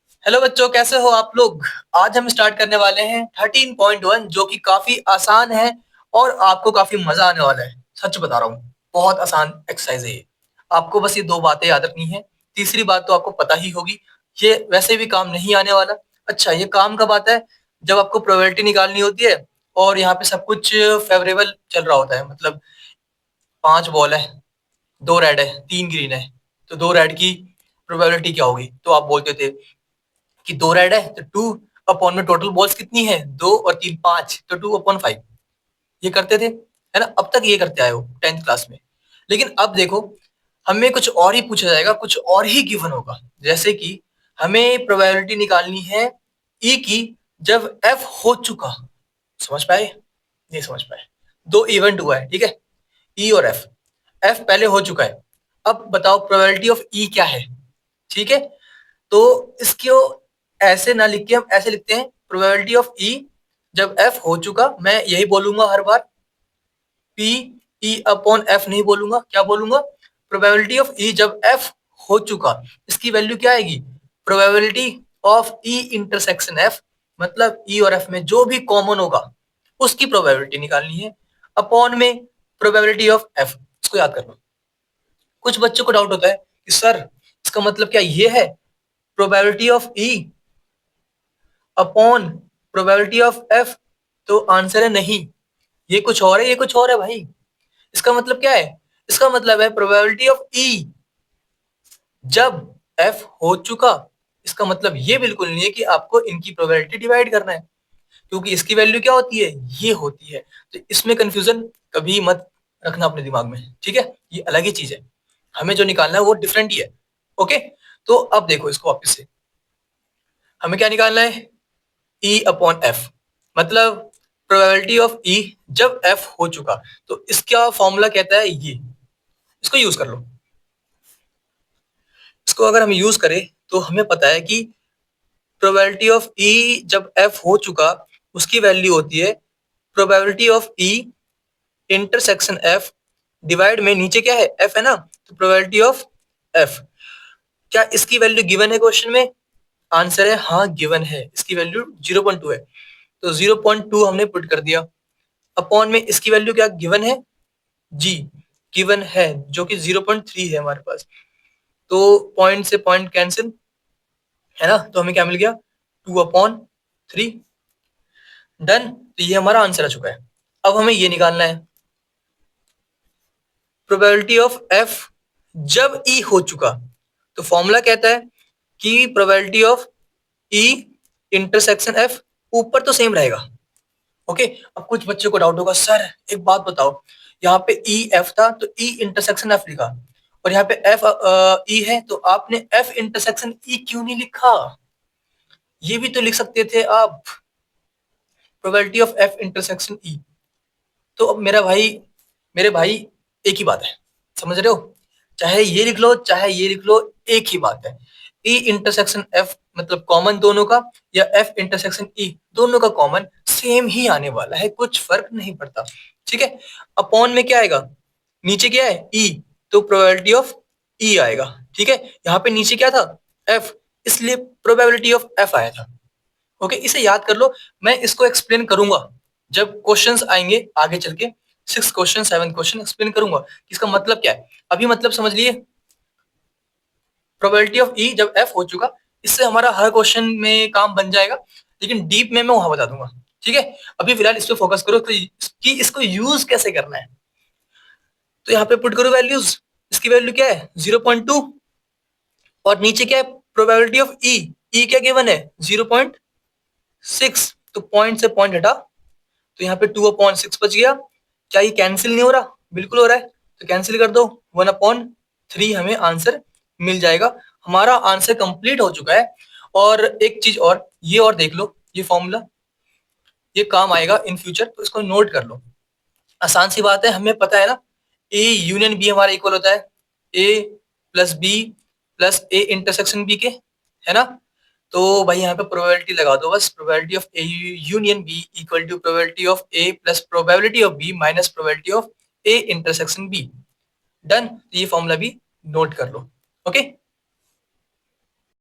Hello बच्चों, कैसे हो आप लोग। आज हम स्टार्ट करने वाले हैं 13.1 जो कि काफी आसान है और आपको काफी मजा आने वाला है। सच बता रहा हूँ, बहुत आसान एक्सरसाइज है ये। आपको बस ये दो बातें याद रखनी है। तीसरी बात तो आपको पता ही होगी, ये वैसे भी काम नहीं आने वाला। अच्छा, ये काम कब आता है? जब आपको प्रोबेबिलिटी निकालनी होती है और यहाँ पे सब कुछ फेवरेबल चल रहा होता है। मतलब 5 बॉल है, 2 रेड है, 3 ग्रीन है, तो 2 रेड की प्रोबेबिलिटी क्या होगी? तो आप बोलते थे कि 2 रेड है तो 2 अपॉन में टोटल बॉल्स कितनी है, 2 और 3 5, तो 2/5। ये करते थे, है ना। अब तक ये करते आए हो 10th क्लास में। लेकिन अब देखो, हमें कुछ और ही पूछा जाएगा, कुछ और ही गिवन होगा। जैसे कि हमें प्रोबेबिलिटी निकालनी है ई की, जब एफ हो चुका। समझ पाए? नहीं समझ पाए? दो इवेंट हुआ है, ठीक है, ई और एफ। एफ पहले हो चुका है, अब बताओ प्रोबेबिलिटी ऑफ ई क्या है। ठीक है, तो इसको ऐसे ना लिख के हम ऐसे लिखते हैं, प्रोबेबिलिटी ऑफ ई जब एफ हो चुका। मैं यही बोलूंगा हर बार, पी ई अपॉन एफ नहीं बोलूंगा, क्या बोलूंगा? प्रोबेबिलिटी ऑफ ई जब एफ हो चुका। इसकी वैल्यू क्या आएगी? Probability of E intersection F, मतलब ई और एफ में जो भी कॉमन होगा उसकी प्रोबेबिलिटी निकालनी है, अपॉन में प्रोबेबिलिटी ऑफ एफ। इसको याद करना। कुछ बच्चों को डाउट होता है कि सर इसका मतलब क्या ये है, probability of E upon probability of F? तो आंसर है नहीं, ये कुछ और है, ये कुछ और है भाई। इसका मतलब क्या है? इसका मतलब है प्रोबेबिलिटी ऑफ ई जब एफ हो चुका। इसका मतलब ये बिल्कुल नहीं है कि आपको इनकी प्रोबेबिलिटी डिवाइड करना है, क्योंकि इसकी वैल्यू क्या होती है, ये होती है। तो इसमें कंफ्यूजन कभी मत रखना अपने दिमाग में, ठीक है। ये अलग ही चीज है, हमें जो निकालना है वो डिफरेंट ही है। ओके, तो अब देखो इसको वापस से, हमें क्या निकालना है? ई अपॉन एफ, मतलब प्रोबेबिलिटी ऑफ ई जब एफ हो चुका। तो इसका फॉर्मूला कहता है ये, इसको यूज कर लो। इसको अगर हम यूज करें तो हमें पता है कि प्रोबेबिलिटी ऑफ ई जब एफ हो चुका, उसकी वैल्यू होती है probability of E intersection F divide में, नीचे क्या है, एफ है ना, तो प्रोबेबिलिटी ऑफ एफ। क्या इसकी वैल्यू गिवन है क्वेश्चन में? आंसर है हाँ, गिवन है। इसकी वैल्यू 0.2 है, तो 0.2 हमने पुट कर दिया। अपॉन में इसकी वैल्यू क्या गिवन है? जी, गिवन है, जो कि 0.3 है हमारे पास। तो पॉइंट से पॉइंट कैंसिल, है ना, तो हमें क्या मिल गया? 2/3। डन, तो ये हमारा आंसर आ चुका है। अब हमें ये निकालना है, प्रोबेबिलिटी ऑफ एफ जब ई हो चुका। तो फॉर्मूला कहता है कि probability of E intersection F ऊपर तो सेम रहेगा। ओके, अब कुछ बच्चों को डाउट होगा, सर एक बात बताओ, यहाँ पे ई एफ था तो ई इंटरसेक्शन एफ लिखा, और यहाँ पे एफ ई है तो आपने एफ इंटरसेक्शन ई क्यों नहीं लिखा? ये भी तो लिख सकते थे आप, probability of F intersection E. तो अब मेरे भाई एक ही बात है, समझ रहे हो? चाहे ये लिख लो चाहे ये लिख लो, एक ही बात है। ई इंटरसेक्शन एफ मतलब कॉमन दोनों का, या एफ इंटरसेक्शन ई दोनों का कॉमन सेम ही आने वाला है, कुछ फर्क नहीं पड़ता, ठीक है। अपॉन में क्या आएगा? नीचे क्या है, ई, तो प्रोबेबिलिटी ऑफ ई आएगा, ठीक है। यहाँ पे नीचे क्या था, एफ, इसलिए प्रोबेबिलिटी ऑफ एफ आया था। ओके, इसे याद कर लो। मैं इसको एक्सप्लेन करूंगा जब क्वेश्चंस आएंगे आगे चल के, 6 क्वेश्चन 7 क्वेश्चन एक्सप्लेन करूंगा कि इसका मतलब क्या है। अभी मतलब समझ लिए, प्रोबेबिलिटी ऑफ ई जब एफ हो चुका, इससे हमारा हर क्वेश्चन में काम बन जाएगा, लेकिन डीप में मैं वहां बता दूंगा, ठीक है। अभी फिलहाल इस पे फोकस करो कि इसको यूज कैसे करना है। तो यहाँ पे पुट करो वैल्यूज। इसकी वैल्यू क्या है, 0.2, और नीचे क्या है, प्रोबेबिलिटी ऑफ ई, ई क्या गिवन है, 0.6। तो पॉइंट से पॉइंट हटा, तो यहाँ पे 2/6 बच गया। क्या ये कैंसिल नहीं हो रहा? बिल्कुल हो रहा है, तो कैंसिल कर दो, 1/3 हमें आंसर मिल जाएगा। हमारा आंसर कंप्लीट हो चुका है। और एक चीज और, ये और देख लो, ये फॉर्मूला ये काम आएगा इन फ्यूचर, तो इसको नोट कर लो। आसान सी बात है, हमें पता है ना, ए यूनियन बी हमारा इक्वल होता है A plus B plus A intersection B के, है ना। तो भाई यहाँ पे प्रोबेबिलिटी लगा दो बस, probability of A union B equal to probability of A plus probability of B minus probability of A intersection B. Done, ये फॉर्मूला भी नोट कर लो। ओके,